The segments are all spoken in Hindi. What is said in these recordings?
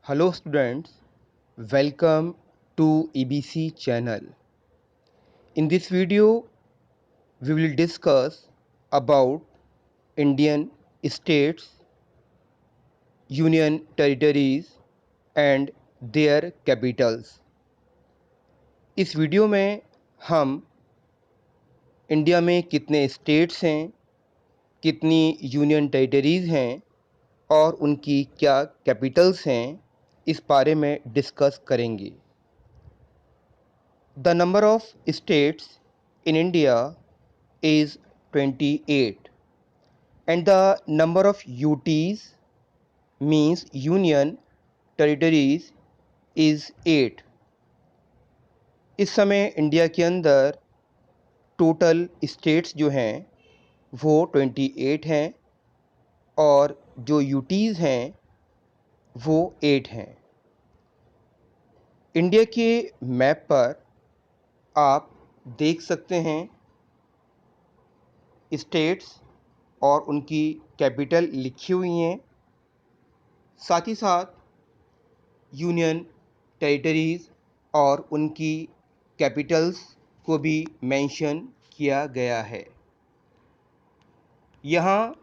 Hello students, welcome to EBC channel. In this video, we will discuss about Indian states, union territories and their capitals. इस वीडियो में हम इंडिया में कितने स्टेट्स हैं, कितनी यूनियन टेरिटरीज़ हैं और उनकी क्या कैपिटल्स हैं, इस बारे में डिस्कस करेंगे. The number of states in India is 28 and the number of UTs means union territories is 8. इस समय इंडिया के अंदर टोटल स्टेट्स जो हैं वो 28 हैं और जो यूटीज़ हैं वो 8 हैं. इंडिया के मैप पर आप देख सकते हैं स्टेट्स और उनकी कैपिटल लिखी हुई हैं. साथ ही साथ यूनियन टेरिटरीज़ और उनकी कैपिटल्स को भी मेंशन किया गया है. यहाँ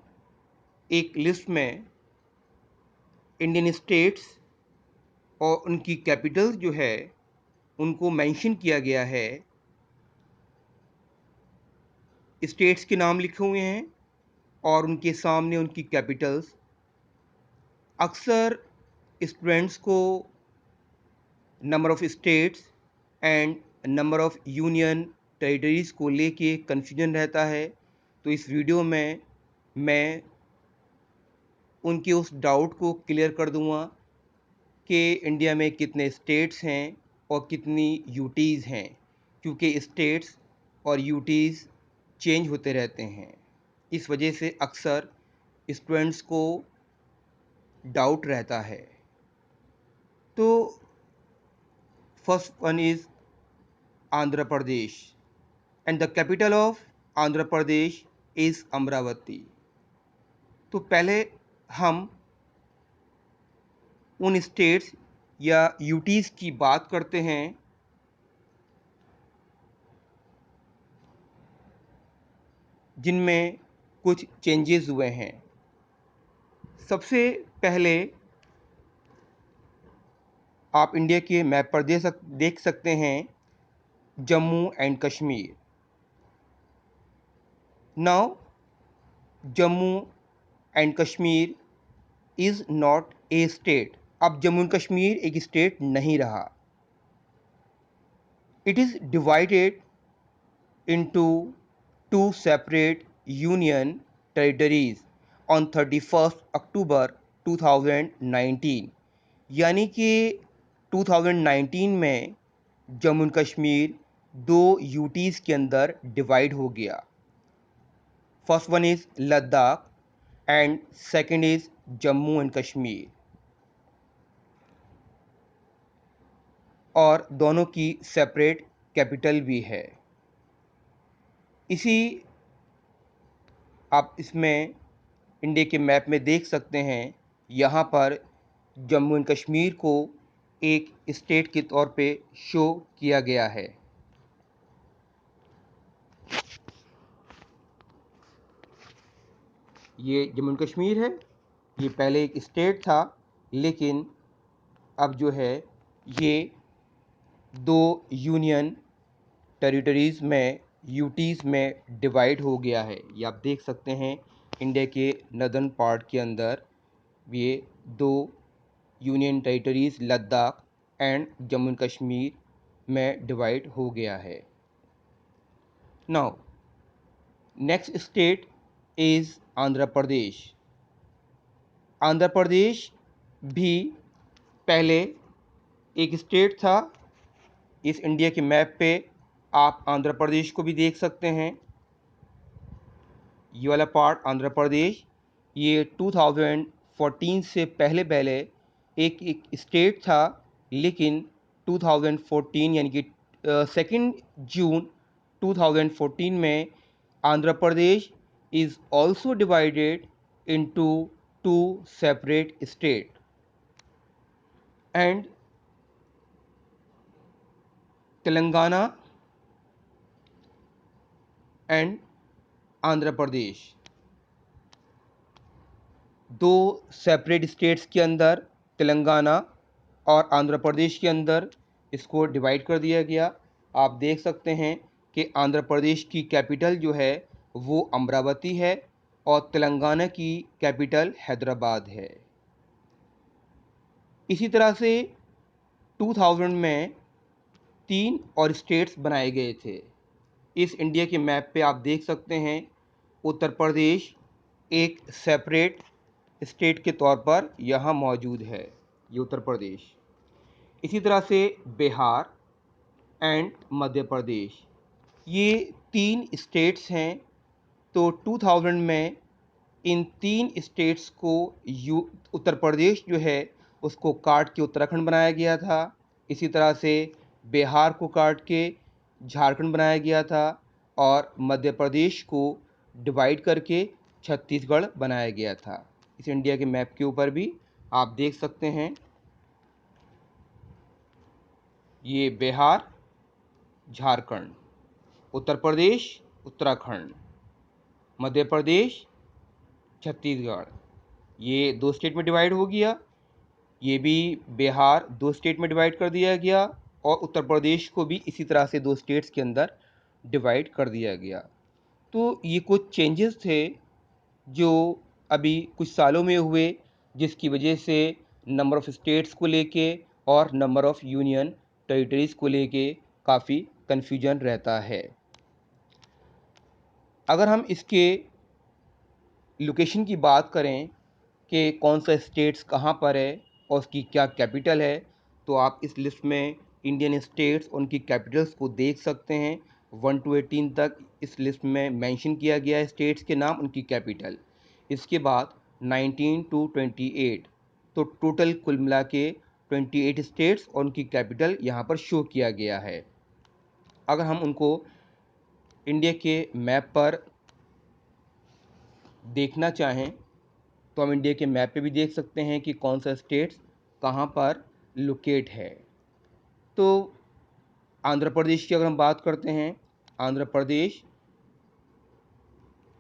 एक लिस्ट में इंडियन स्टेट्स और उनकी कैपिटल्स जो है उनको मेंशन किया गया है. स्टेट्स के नाम लिखे हुए हैं और उनके सामने उनकी कैपिटल्स. अक्सर स्टूडेंट्स को number of states and number of union territories को लेके कन्फ्यूजन रहता है. तो इस वीडियो में मैं उनके उस डाउट को क्लियर कर दूंगा कि इंडिया में कितने स्टेट्स हैं और कितनी यूटीज़ हैं, क्योंकि स्टेट्स और यूटीज़ चेंज होते रहते हैं. इस वजह से अक्सर स्टूडेंट्स को डाउट रहता है. तो first one is Andhra Pradesh and the capital of Andhra Pradesh is Amravati. तो पहले हम उन स्टेट्स या यूटीज़ की बात करते हैं जिनमें कुछ चेंजेस हुए हैं. सबसे पहले आप इंडिया के मैप पर देख सकते हैं Jammu and Kashmir. Now Jammu and Kashmir is not a state. अब जम्मू एंड कश्मीर एक स्टेट नहीं रहा. It is divided into two separate union territories on 31 अक्टूबर 2019. यानी कि 2019 में जम्मू एंड कश्मीर दो यूटीज़ के अंदर डिवाइड हो गया. First one is Ladakh and second is Jammu and Kashmir. और दोनों की सेपरेट कैपिटल भी है. इसी आप इसमें इंडिया के मैप में देख सकते हैं, यहाँ पर जम्मू एंड कश्मीर को एक स्टेट के तौर पे शो किया गया है. ये जम्मू एंड कश्मीर है. ये पहले एक स्टेट था, लेकिन अब जो है ये दो यूनियन टेरिटरीज़ में यूटीज़ में डिवाइड हो गया है. ये आप देख सकते हैं इंडिया के नदर्न पार्ट के अंदर ये दो union territories Ladakh and Jammu and Kashmir में डिवाइड हो गया है. Now next state is Andhra Pradesh. Andhra Pradesh भी पहले एक स्टेट था. इस इंडिया के मैप पे आप आंध्र प्रदेश को भी देख सकते हैं. ये वाला पार्ट आंध्र प्रदेश, ये 2014 से पहले एक स्टेट था, लेकिन 2014 यानी कि 2 जून 2014 में Andhra Pradesh is also divided into two separate state. And Telangana and Andhra Pradesh. दो सेपरेट स्टेट्स के अंदर तेलंगाना और आंध्र प्रदेश के अंदर इसको डिवाइड कर दिया गया। आप देख सकते हैं कि आंध्र प्रदेश की कैपिटल जो है वो अमरावती है और तेलंगाना की कैपिटल हैदराबाद है। इसी तरह से 2000 में 3 और स्टेट्स बनाए गए थे। इस इंडिया के मैप पे आप देख सकते हैं उत्तर प्रदेश एक सेपरेट स्टेट के तौर पर यहाँ मौजूद है, ये उत्तर प्रदेश। इसी तरह से बिहार एंड मध्य प्रदेश, ये 3 स्टेट्स हैं। तो 2000 में इन 3 स्टेट्स को उत्तर प्रदेश जो है उसको काट के उत्तराखंड बनाया गया था। इसी तरह से बिहार को काट के झारखंड बनाया गया था और मध्य प्रदेश को डिवाइड करके छत्तीसगढ़ बनाया गया था। इस इंडिया के मैप के ऊपर भी आप देख सकते हैं, ये बिहार, झारखंड, उत्तर प्रदेश, उत्तराखंड, मध्य प्रदेश, छत्तीसगढ़, ये 2 स्टेट में डिवाइड हो गया। ये भी बिहार 2 स्टेट में डिवाइड कर दिया गया और उत्तर प्रदेश को भी इसी तरह से 2 स्टेट्स के अंदर डिवाइड कर दिया गया। तो ये कुछ चेंजेस थे जो अभी कुछ सालों में हुए, जिसकी वजह से नंबर ऑफ़ स्टेट्स को लेके और नंबर ऑफ़ यूनियन टेरिटरीज़ को लेके काफ़ी कन्फ्यूजन रहता है। अगर हम इसके लोकेशन की बात करें कि कौन सा स्टेट्स कहाँ पर है और उसकी क्या कैपिटल है, तो आप इस लिस्ट में इंडियन स्टेट्स उनकी कैपिटल्स को देख सकते हैं। 1 to 18 तक इस लिस्ट में मेंशन किया गया है स्टेट्स के नाम, उनकी कैपिटल। इसके बाद 19 to 28, तो टोटल कुल मिला के 28 स्टेट्स और उनकी कैपिटल यहाँ पर शो किया गया है। अगर हम उनको इंडिया के मैप पर देखना चाहें तो हम इंडिया के मैप पे भी देख सकते हैं कि कौन सा स्टेट्स कहाँ पर लोकेट है। तो आंध्र प्रदेश की अगर हम बात करते हैं, आंध्र प्रदेश,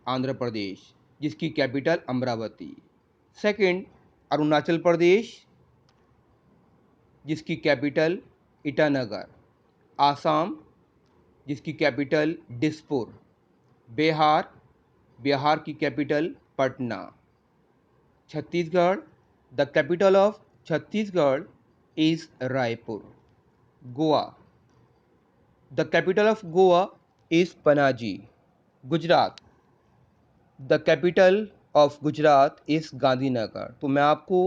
आंध्र प्रदेश जिसकी कैपिटल अमरावती। सेकंड, अरुणाचल प्रदेश जिसकी कैपिटल ईटानगर। आसाम जिसकी कैपिटल दिसपुर। बिहार, बिहार की capital Patna. Chhattisgarh, the capital of Chhattisgarh is Raipur. Goa, the capital of Goa is Panaji. Gujarat, the capital of Gujarat is Gandhinagar. तो मैं आपको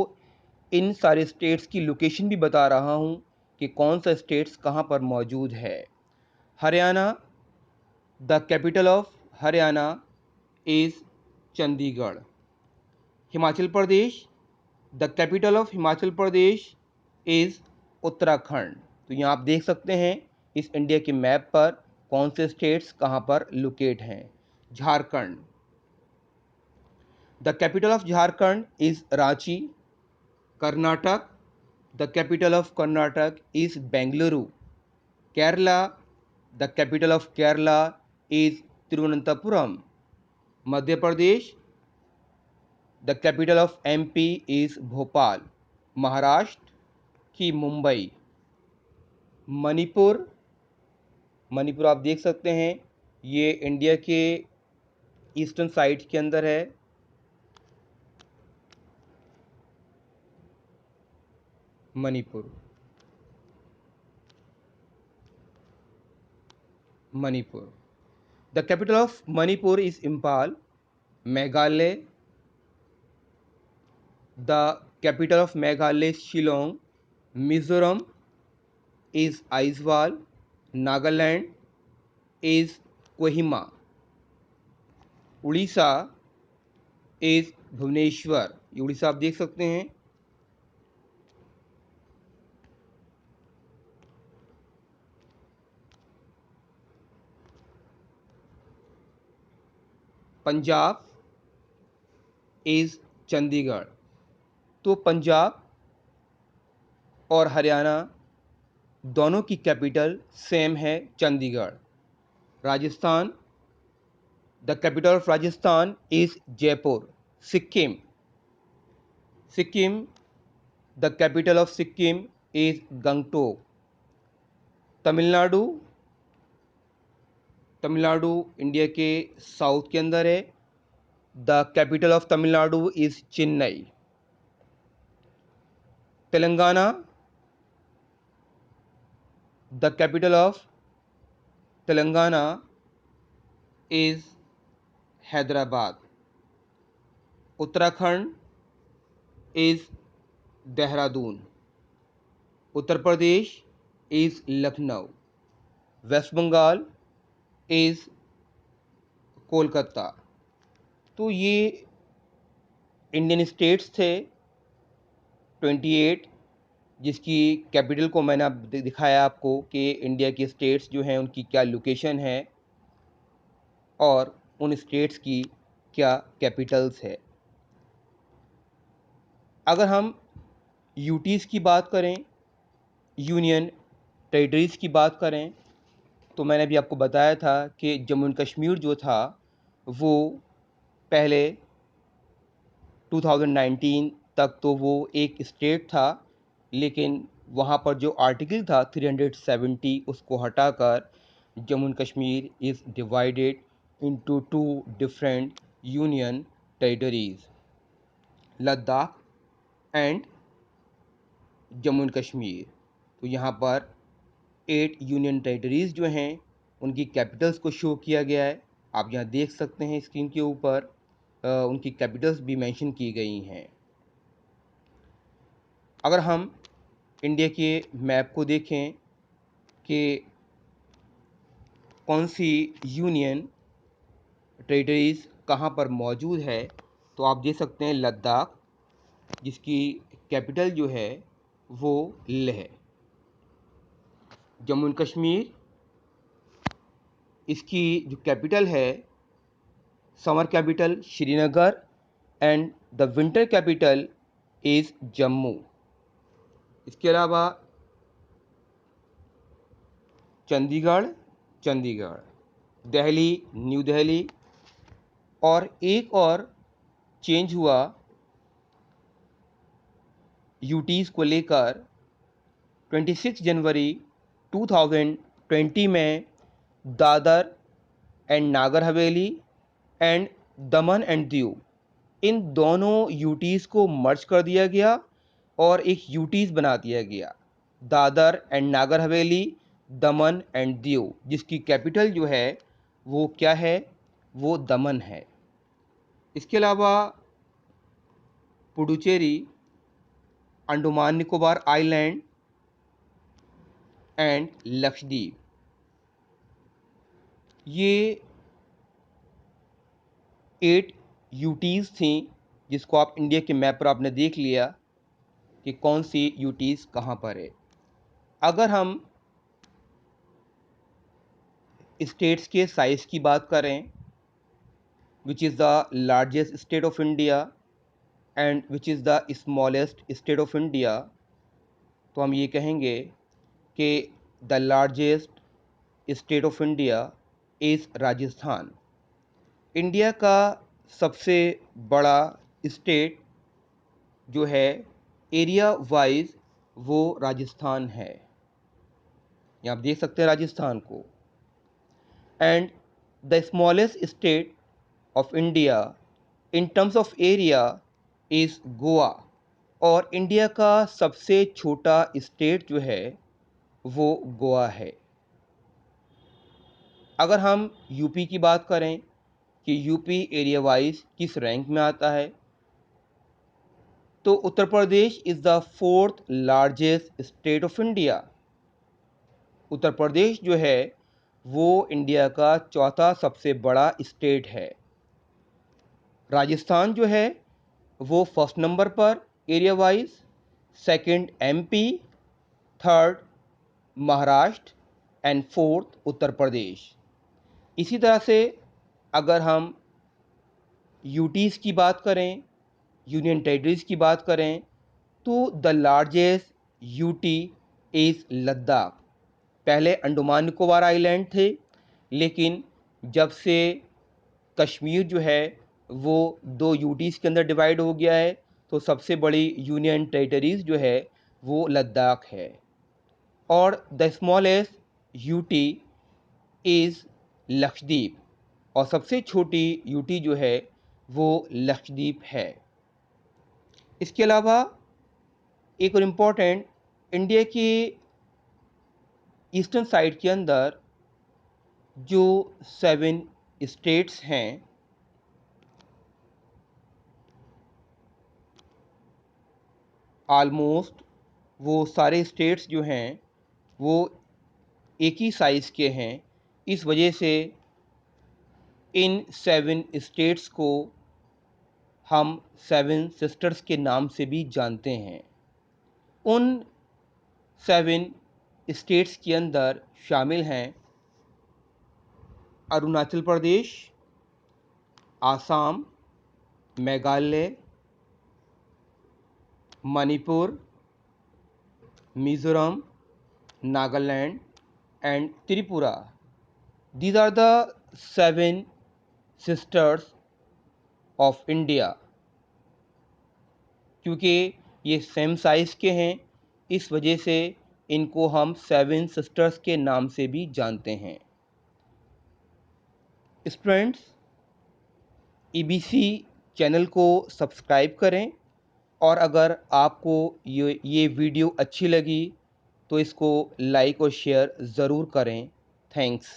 इन सारे स्टेट्स की लोकेशन भी बता रहा हूँ कि कौन सा स्टेट्स कहाँ पर मौजूद है। Haryana, the capital of Haryana is Chandigarh. Himachal Pradesh, the capital of Himachal Pradesh is Uttarakhand. तो यहाँ आप देख सकते हैं इस इंडिया के मैप पर कौन से स्टेट्स कहाँ पर लोकेट हैं। Jharkhand, the capital of Jharkhand is Ranchi. Karnataka, the capital of Karnataka is Bengaluru. Kerala, the capital of Kerala is Thiruvananthapuram. Madhya Pradesh, the capital of MP is Bhopal. Maharashtra की मुंबई। मणिपुर, मणिपुर आप देख सकते हैं ये इंडिया के ईस्टर्न साइड के अंदर है। Manipur, Manipur, the capital of Manipur is Imphal. Meghalaya, the capital of Meghalaya is Shillong. Mizoram is Aizawl. Nagaland is Kohima. Orissa is Bhubaneswar. ये उड़ीसा आप देख सकते हैं। पंजाब इज चंडीगढ़। तो पंजाब और हरियाणा दोनों की कैपिटल सेम है, Chandigarh. Rajasthan, the capital of Rajasthan is Jaipur. Sikkim, the capital of Sikkim is Gangtok. Tamil Nadu, India के साउथ के अंदर है। The capital of Tamil Nadu is Chennai. Telangana, the capital of Telangana is Hyderabad. Uttarakhand is Dehradun. Uttar Pradesh is Lucknow. West Bengal is Kolkata. तो ये इंडियन स्टेट्स थे 28, जिसकी कैपिटल को मैंने अब दिखाया आपको कि इंडिया की स्टेट्स जो हैं उनकी क्या लोकेशन है और उन स्टेट्स की क्या कैपिटल्स है। अगर हम यूटीज़ की बात करें, यूनियन टेरिटरीज़ की बात करें, तो मैंने अभी आपको बताया था कि जम्मू एंड कश्मीर जो था वो पहले 2019 तक तो वो एक स्टेट था, लेकिन वहाँ पर जो आर्टिकल था 370 उसको हटाकर Jammu and Kashmir is divided into 2 different union territories, Ladakh and Jammu and Kashmir. तो यहाँ पर 8 यूनियन टेरिटरीज़ जो हैं उनकी कैपिटल्स को शो किया गया है। आप यहाँ देख सकते हैं स्क्रीन के ऊपर उनकी कैपिटल्स भी मेंशन की गई हैं। अगर हम इंडिया के मैप को देखें कि कौन सी यूनियन टेरिटरीज़ कहाँ पर मौजूद है, तो आप देख सकते हैं लद्दाख, जिसकी कैपिटल जो है वो लेह। जम्मू एंड कश्मीर, इसकी जो कैपिटल है, summer capital Srinagar and the winter capital is Jammu. इसके अलावा चंडीगढ़, दिल्ली, न्यू दिल्ली, और एक और चेंज हुआ यूटीज़ को लेकर 26 जनवरी 2020 में Dadar and Nagar Haveli and Daman and Diu, इन दोनों यूटीज़ को मर्ज कर दिया गया और एक यूटीज़ बना दिया गया, Dadar and Nagar Haveli, Daman and Diu, जिसकी कैपिटल जो है वो क्या है, वो दमन है। इसके अलावा पुडुचेरी, अंडमान निकोबार आइलैंड एंड लक्षद्वीप, ये 8 यूटीज़ थी, जिसको आप इंडिया के मैप पर आपने देख लिया कि कौन सी यूटीज़ कहाँ पर है। अगर हम स्टेट्स के साइज़ की बात करें, which is the largest state of India and which is the smallest state of India, तो हम ये कहेंगे कि the largest state of India is Rajasthan. India का सबसे बड़ा स्टेट जो है एरिया वाइज वो राजस्थान है। यहाँ आप देख सकते हैं राजस्थान को। And the smallest state of India in terms of area is Goa, और इंडिया का सबसे छोटा स्टेट जो है वो गोवा है। अगर हम यूपी की बात करें कि यूपी एरिया वाइज किस रैंक में आता है, तो Uttar Pradesh is the 4th largest state of India. Uttar Pradesh जो है वो इंडिया का चौथा सबसे बड़ा स्टेट है। राजस्थान जो है वो फर्स्ट नंबर पर area wise, second MP, third Maharashtra and fourth Uttar Pradesh. इसी तरह से अगर हम यूटीज़ की बात करें, यूनियन टेरिटरीज़ की बात करें, तो the largest UT is Ladakh. पहले अंडमान निकोबार आइलैंड थे, लेकिन जब से कश्मीर जो है वो 2 यूटीज़ के अंदर डिवाइड हो गया है, तो सबसे बड़ी यूनियन टेरिटरीज़ जो है वो लद्दाख है। और the smallest UT is Lakshadweep, और सबसे छोटी यूटी जो है वो लक्षद्वीप है। इसके अलावा एक और इम्पॉर्टेंट, इंडिया के ईस्टर्न साइड के अंदर जो 7 स्टेट्स हैं, ऑलमोस्ट वो सारे स्टेट्स जो हैं वो एक ही साइज़ के हैं। इस वजह से इन 7 स्टेट्स को हम 7 सिस्टर्स के नाम से भी जानते हैं। उन 7 स्टेट्स के अंदर शामिल हैं Arunachal Pradesh, Assam, Meghalaya, Manipur, Mizoram, Nagaland and Tripura. These are the 7 sisters of India. क्योंकि ये सेम साइज़ के हैं, इस वजह से इनको हम 7 सिस्टर्स के नाम से भी जानते हैं। स्टूडेंट्स, ईबीसी चैनल को सब्सक्राइब करें, और अगर आपको ये वीडियो अच्छी लगी तो इसको लाइक और शेयर ज़रूर करें। थैंक्स।